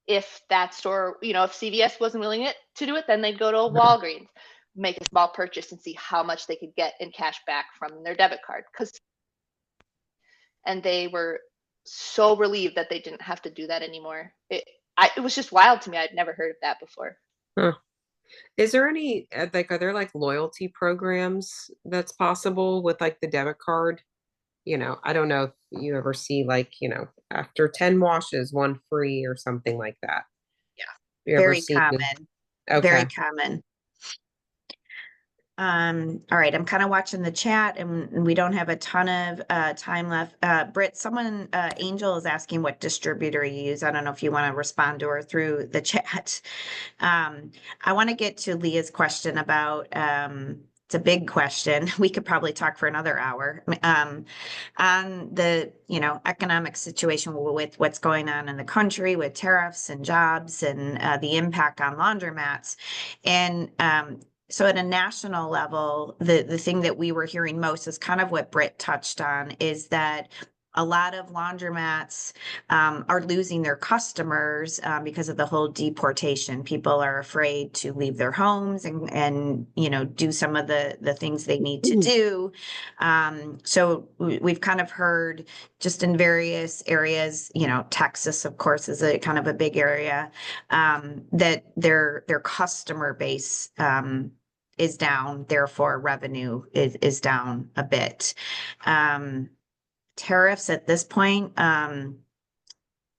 If that store, if CVS wasn't willing to do it, then they'd go to a Walgreens, make a small purchase and see how much they could get in cash back from their debit card. And they were so relieved that they didn't have to do that anymore. It was just wild to me. I'd never heard of that before. Huh. Is there any, are there like loyalty programs that's possible with like the debit card? I don't know if you ever see like, after 10 washes, 1 free or something like that. Yeah. You ever Very seen? common. Okay. Very common. All right, I'm kind of watching the chat and we don't have a ton of time left. Britt, Angel is asking what distributor you use. I don't know if you want to respond to her through the chat. I want to get to Leah's question about, it's a big question. We could probably talk for another hour on the, economic situation with what's going on in the country with tariffs and jobs and the impact on laundromats. And so at a national level, the thing that we were hearing most is kind of what Britt touched on, is that a lot of laundromats are losing their customers because of the whole deportation. People are afraid to leave their homes and do some of the things they need to do. So we've kind of heard just in various areas, Texas, of course, is a kind of a big area, that their customer base is down, therefore revenue is down a bit. Tariffs at this point,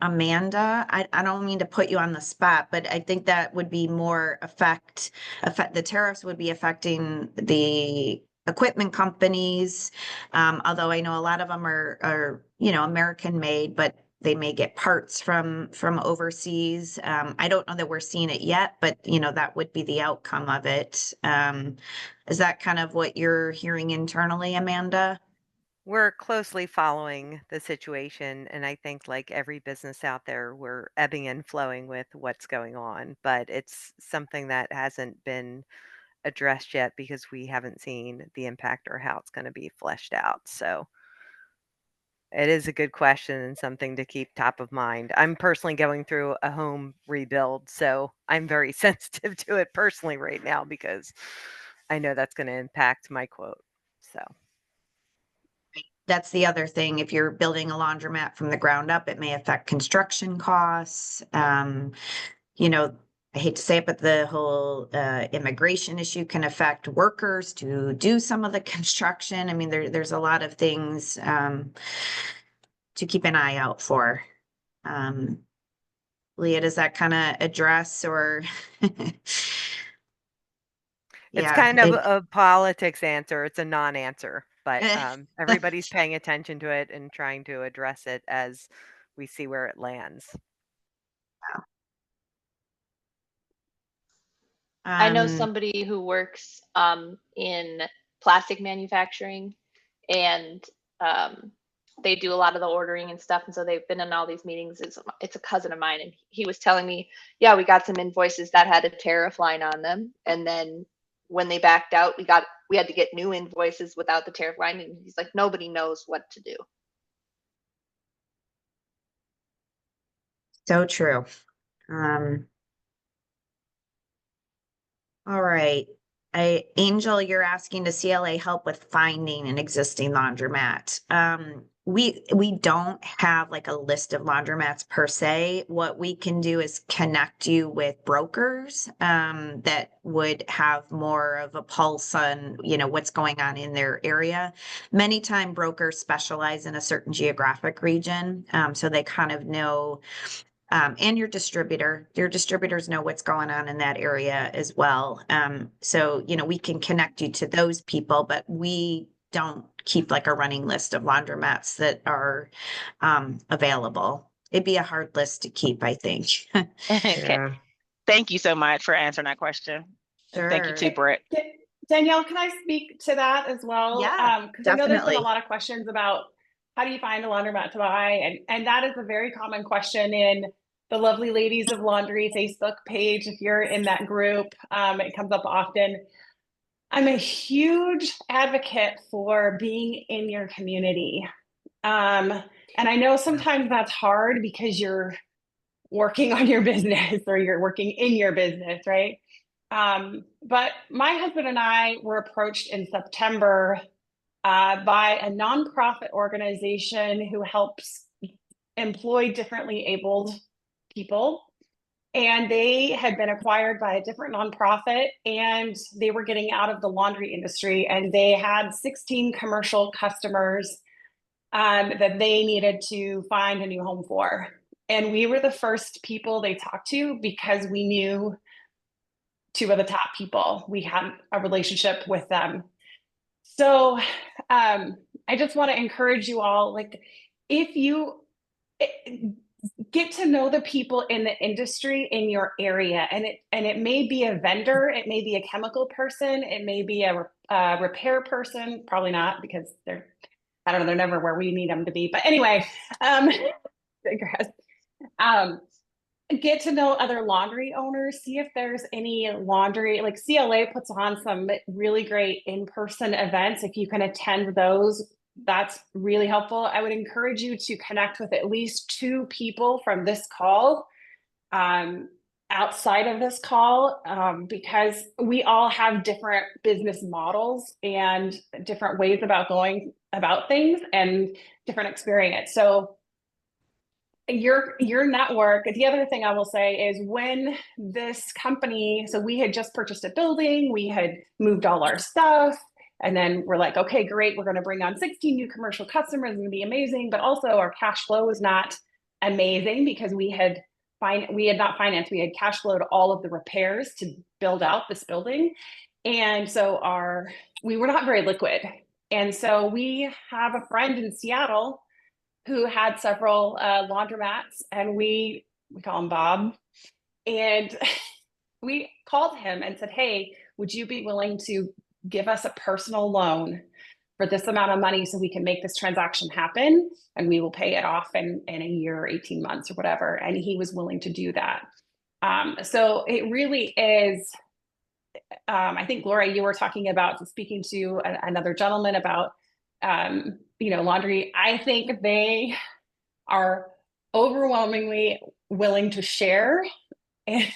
Amanda, I don't mean to put you on the spot, but I think that would be more the tariffs would be affecting the equipment companies. Although I know a lot of them are American made, but they may get parts from overseas. I don't know that we're seeing it yet, but that would be the outcome of it. Is that kind of what you're hearing internally, Amanda? We're closely following the situation, and I think like every business out there, we're ebbing and flowing with what's going on, but it's something that hasn't been addressed yet because we haven't seen the impact or how it's going to be fleshed out. So it is a good question and something to keep top of mind. I'm personally going through a home rebuild, so I'm very sensitive to it personally right now because I know that's going to impact my quote. So that's the other thing. If you're building a laundromat from the ground up, it may affect construction costs. I hate to say it, but the whole immigration issue can affect workers to do some of the construction. I mean, there's a lot of things to keep an eye out for. Leah, does that kind of address or? it's kind of a politics answer. It's a non-answer, but everybody's paying attention to it and trying to address it as we see where it lands. I know somebody who works in plastic manufacturing, and they do a lot of the ordering and stuff. And so they've been in all these meetings. It's a cousin of mine, and he was telling me, yeah, we got some invoices that had a tariff line on them. And then when they backed out, we had to get new invoices without the tariff line. And he's like, nobody knows what to do. So true. All right. Angel, you're asking, does CLA help with finding an existing laundromat? We don't have like a list of laundromats per se. What we can do is connect you with brokers that would have more of a pulse on, what's going on in their area. Many times brokers specialize in a certain geographic region, so they kind of know. And your distributors know what's going on in that area as well. So, we can connect you to those people, but we don't keep like a running list of laundromats that are available. It'd be a hard list to keep, I think. Okay. Yeah. Thank you so much for answering that question. Sure. And thank you too, Britt. Danielle, can I speak to that as well? Yeah, Because I know there's been definitely. a lot of questions about how do you find a laundromat to buy? And that is a very common question in the Lovely Ladies of Laundry Facebook page. If you're in that group, it comes up often. I'm a huge advocate for being in your community. And I know sometimes that's hard because you're working on your business or you're working in your business, right? But my husband and I were approached in September by a nonprofit organization who helps employ differently abled people. And they had been acquired by a different nonprofit and they were getting out of the laundry industry. And they had 16 commercial customers that they needed to find a new home for. And we were the first people they talked to because we knew two of the top people. We had a relationship with them. So I just want to encourage you all, like, if you get to know the people in the industry in your area, and it may be a vendor, it may be a chemical person, it may be a repair person, probably not because I don't know, they're never where we need them to be. But anyway, digress. Get to know other laundry owners, see if there's any laundry, like CLA puts on some really great in-person events. If you can attend those, that's really helpful. I would encourage you to connect with at least 2 people from this call outside of this call, because we all have different business models and different ways about going about things and different experience. So your network. The other thing I will say is when this company, so we had just purchased a building, we had moved all our stuff, and then we're like, okay, great, we're going to bring on 16 new commercial customers, it's going to be amazing. But also our cash flow was not amazing because we had not financed, we had cash flowed all of the repairs to build out this building. And so we were not very liquid. And so we have a friend in Seattle who had several laundromats, and we call him Bob. And we called him and said, hey, would you be willing to give us a personal loan for this amount of money so we can make this transaction happen? And we will pay it off in a year or 18 months or whatever. And he was willing to do that. So it really is, I think, Gloria, you were talking about speaking to another gentleman about laundry. I think they are overwhelmingly willing to share. And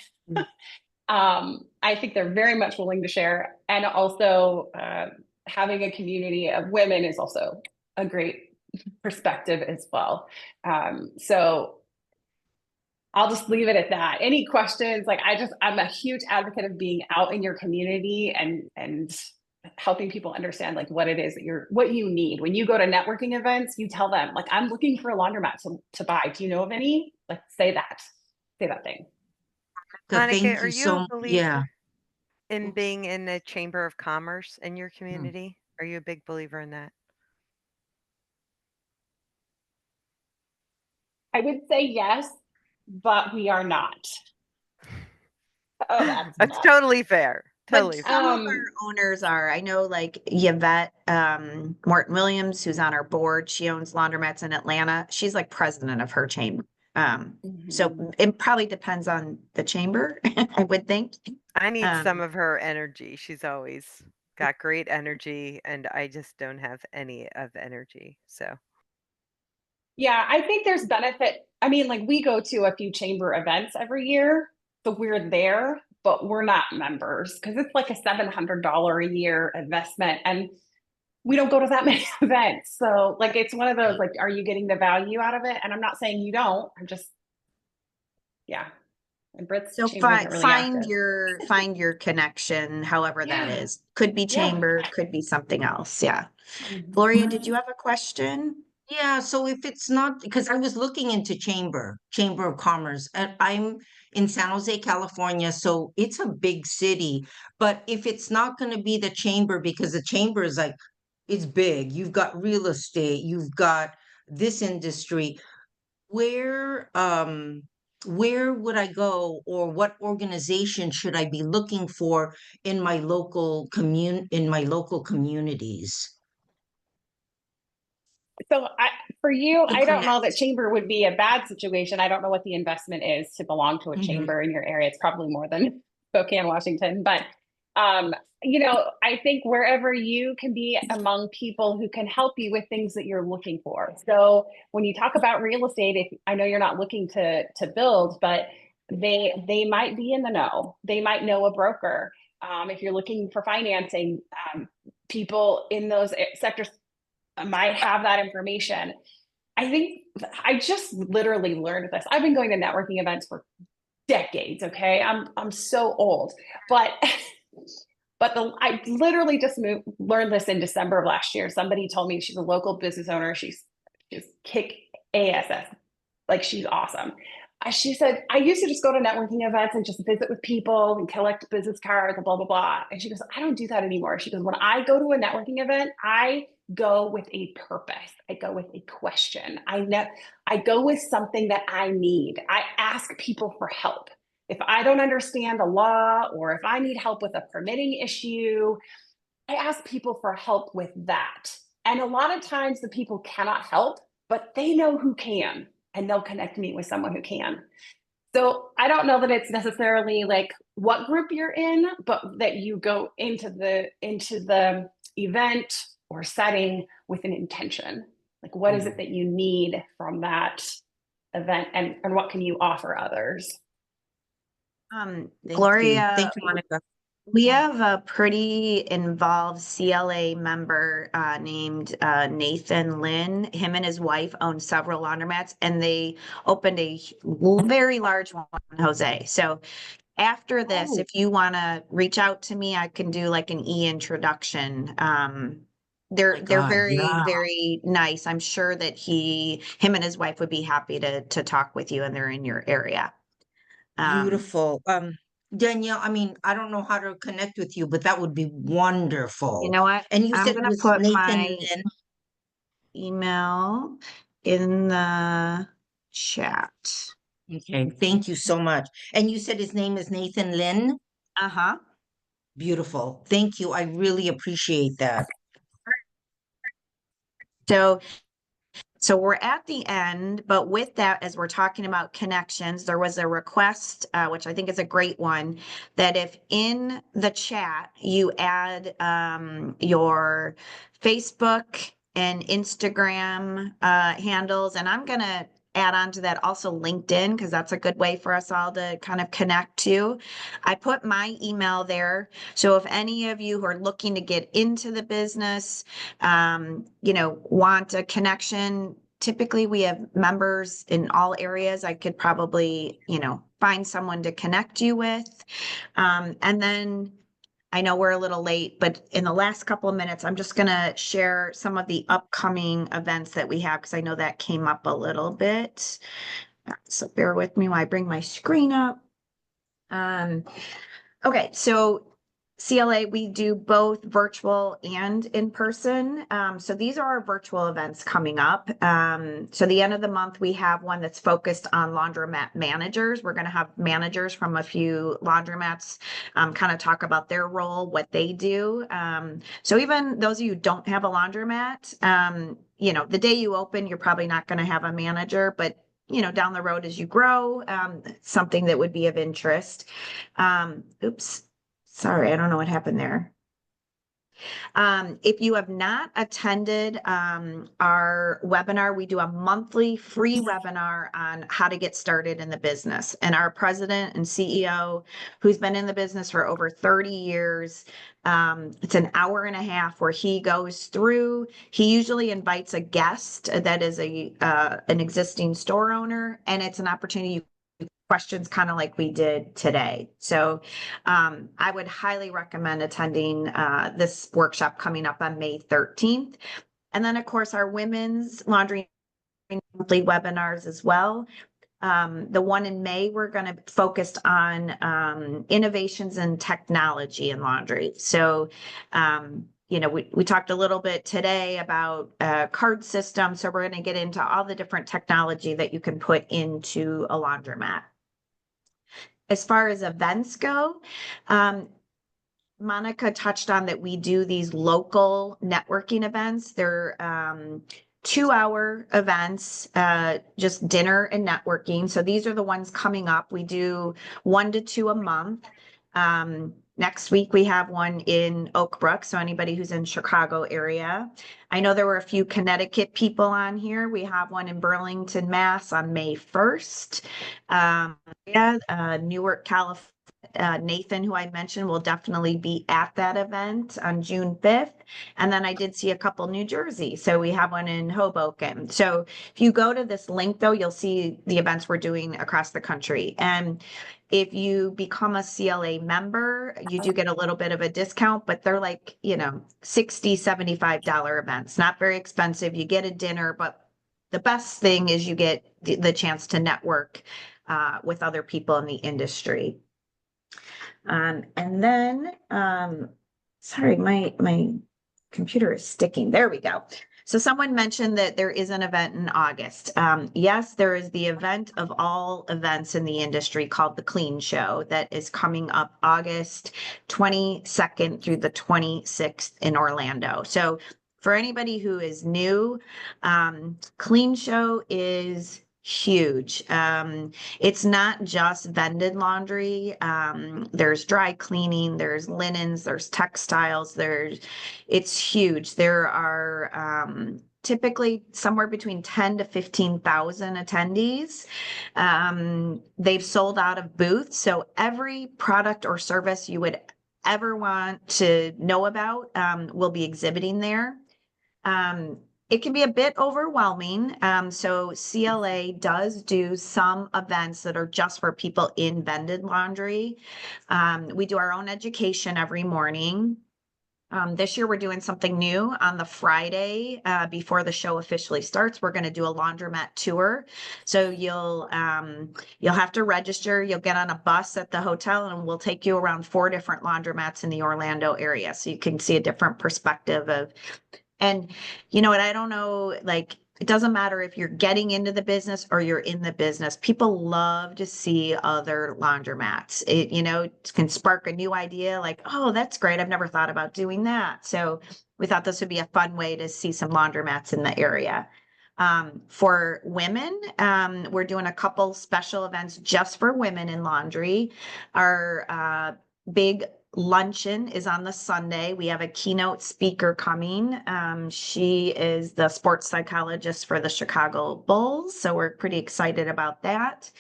I think they're very much willing to share. And also having a community of women is also a great perspective as well. So I'll just leave it at that. Any questions? Like, I'm a huge advocate of being out in your community and helping people understand like what it is that what you need. When you go to networking events, you tell them like, I'm looking for a laundromat to buy. Do you know of any? Like, say that thing. Monica, are you a believer Yeah. in being in the Chamber of Commerce in your community? Are you a big believer in that? I would say yes, but we are not. Oh, that's totally fair. Totally But fair. some of our owners are. I know like Yvette Morton Williams, who's on our board. She owns laundromats in Atlanta. She's like president of her chamber. So it probably depends on the chamber, I would think. I need some of her energy. She's always got great energy, and I just don't have any of energy. So yeah, I think there's benefit. I mean, like, we go to a few chamber events every year, so we're there, but we're not members because it's like a $700 a year investment, and we don't go to that many events. So like, it's one of those, like, are you getting the value out of it? And I'm not saying you don't. I'm just, yeah. And Britt's So chamber isn't really find your connection, however that is. Could be chamber, could be something else. Yeah. Gloria, did you have a question? Yeah, so if it's not, because I was looking into Chamber of Commerce, and I'm in San Jose, California, so it's a big city. But if it's not going to be the chamber, because the chamber is like, it's big, you've got real estate, you've got this industry, where where would I go, or what organization should I be looking for in my local communities? So for you, To I don't know that connect. chamber would be a bad situation. I don't know what the investment is to belong to a Mhm. chamber in your area. It's probably more than Spokane, Washington. But you know, I think wherever you can be among people who can help you with things that you're looking for. So when you talk about real estate, if I know you're not looking to build, but they might be in the know. They might know a broker. If you're looking for financing, people in those sectors might have that information. I think I just literally learned this. I've been going to networking events for decades. Okay, I'm so old, but I literally just learned this in December of last year. Somebody told me she's a local business owner. She's kick ass, like she's awesome. She said, I used to just go to networking events and just visit with people and collect business cards and blah, blah, blah. And she goes, I don't do that anymore. She goes, when I go to a networking event, I go with a purpose. I go with a question. I go with something that I need. I ask people for help. If I don't understand the law, or if I need help with a permitting issue, I ask people for help with that. And a lot of times the people cannot help, but they know who can, and they'll connect me with someone who can. So I don't know that it's necessarily like what group you're in, but that you go into the event or setting with an intention. Like, what is it that you need from that event, and what can you offer others? Gloria, Thank you, Monica. we have a pretty involved CLA member named Nathan Lynn. Him and his wife own several laundromats, and they opened a very large one in Jose. So after this, if you want to reach out to me, I can do like an e-introduction. They're God, very, yeah. very nice. I'm sure that him and his wife would be happy to talk with you, and they're in your area. Beautiful. Danielle, I mean, I don't know how to connect with you, but that would be wonderful. You know what? And you I'm said it gonna was put Nathan my Lynn. email in the chat. Okay, thank you so much. And you said his name is Nathan Lynn? Uh-huh. Beautiful. Thank you. I really appreciate that. So we're at the end, but with that, as we're talking about connections, there was a request, which I think is a great one, that if in the chat you add your Facebook and Instagram handles, and I'm gonna add on to that also LinkedIn, because that's a good way for us all to kind of connect to. I put my email there. So if any of you who are looking to get into the business, want a connection, typically we have members in all areas. I could probably, find someone to connect you with. And then I know we're a little late, but in the last couple of minutes, I'm just going to share some of the upcoming events that we have, because I know that came up a little bit. So bear with me while I bring my screen up. Okay, so CLA, we do both virtual and in person. So these are our virtual events coming up. So the end of the month, we have one that's focused on laundromat managers. We're going to have managers from a few laundromats kind of talk about their role, what they do. So even those of you who don't have a laundromat, the day you open, you're probably not going to have a manager, but down the road as you grow, something that would be of interest. Oops, sorry, I don't know what happened there. If you have not attended our webinar, we do a monthly free webinar on how to get started in the business. And our president and CEO, who's been in the business for over 30 years, it's an hour and a half where he goes through. He usually invites a guest that is an existing store owner, and it's an opportunity questions kind of like we did today. So I would highly recommend attending this workshop coming up on May 13th. And then, of course, our women's laundry monthly webinars as well. The one in May, we're going to focus on innovations in technology in laundry. So, we talked a little bit today about card systems. So we're going to get into all the different technology that you can put into a laundromat. as far as events go, Monica touched on that we do these local networking events. They're 2-hour events, just dinner and networking. So these are the ones coming up. We do 1 to 2 a month. Next week we have one in Oak Brook. So anybody who's in Chicago area. I know there were a few Connecticut people on here. We have one in Burlington, Mass on May 1st. Newark, California. Nathan, who I mentioned, will definitely be at that event on June 5th. And then I did see a couple New Jersey. So we have one in Hoboken. So if you go to this link, though, you'll see the events we're doing across the country. And if you become a CLA member, you do get a little bit of a discount, but they're like, $60, $75 events, not very expensive. You get a dinner, but the best thing is you get the chance to network with other people in the industry. And then, sorry, my computer is sticking. There we go. So someone mentioned that there is an event in August. Yes, there is the event of all events in the industry called the Clean Show that is coming up August 22nd through the 26th in Orlando. So for anybody who is new, Clean Show is huge. It's not just vended laundry. There's dry cleaning, there's linens, there's textiles, it's huge. There are typically somewhere between 10 to 15,000 attendees. They've sold out of booths. So every product or service you would ever want to know about will be exhibiting there. It can be a bit overwhelming. So CLA does do some events that are just for people in vended laundry. We do our own education every morning. This year we're doing something new on the Friday before the show officially starts. We're going to do a laundromat tour. So you'll have to register. You'll get on a bus at the hotel and we'll take you around 4 different laundromats in the Orlando area. So you can see a different perspective of. And you know what, I don't know, like, it doesn't matter if you're getting into the business or you're in the business. People love to see other laundromats. It can spark a new idea like, oh, that's great. I've never thought about doing that. So we thought this would be a fun way to see some laundromats in the area. For women, we're doing a couple special events just for women in laundry. Our big luncheon is on the Sunday. We have a keynote speaker coming. She is the sports psychologist for the Chicago Bulls. So we're pretty excited about that.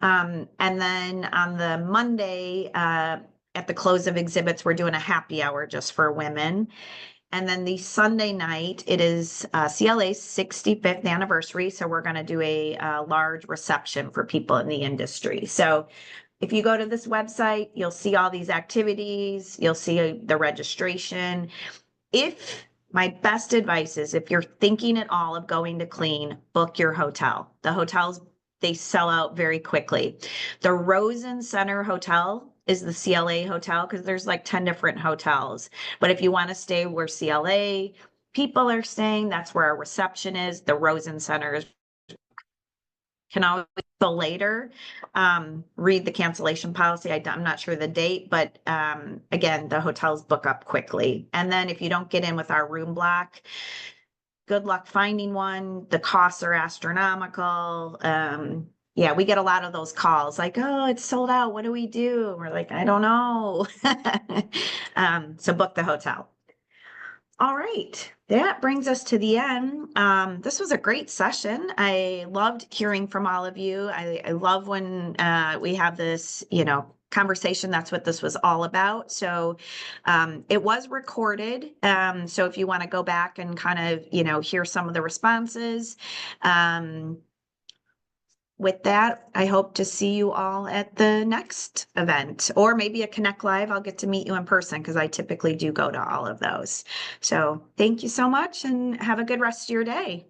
And then on the Monday, at the close of exhibits, we're doing a happy hour just for women. And then the Sunday night, it is CLA's 65th anniversary. So we're going to do a large reception for people in the industry. So if you go to this website, you'll see all these activities, you'll see the registration. My best advice is if you're thinking at all of going to Clean, book your hotel. The hotels, they sell out very quickly. The Rosen Center Hotel is the CLA hotel because there's like 10 different hotels. But if you want to stay where CLA people are staying, that's where our reception is. The Rosen Center is can always go later, read the cancellation policy. I'm not sure the date, but again, the hotels book up quickly. And then if you don't get in with our room block, good luck finding one. The costs are astronomical. Yeah, we get a lot of those calls like, oh, it's sold out. What do we do? We're like, I don't know. So book the hotel. All right, that brings us to the end. This was a great session. I loved hearing from all of you. I love when we have this, conversation. That's what this was all about. So it was recorded. So if you want to go back and kind of, hear some of the responses, with that, I hope to see you all at the next event or maybe a Connect Live. I'll get to meet you in person because I typically do go to all of those. So thank you so much and have a good rest of your day.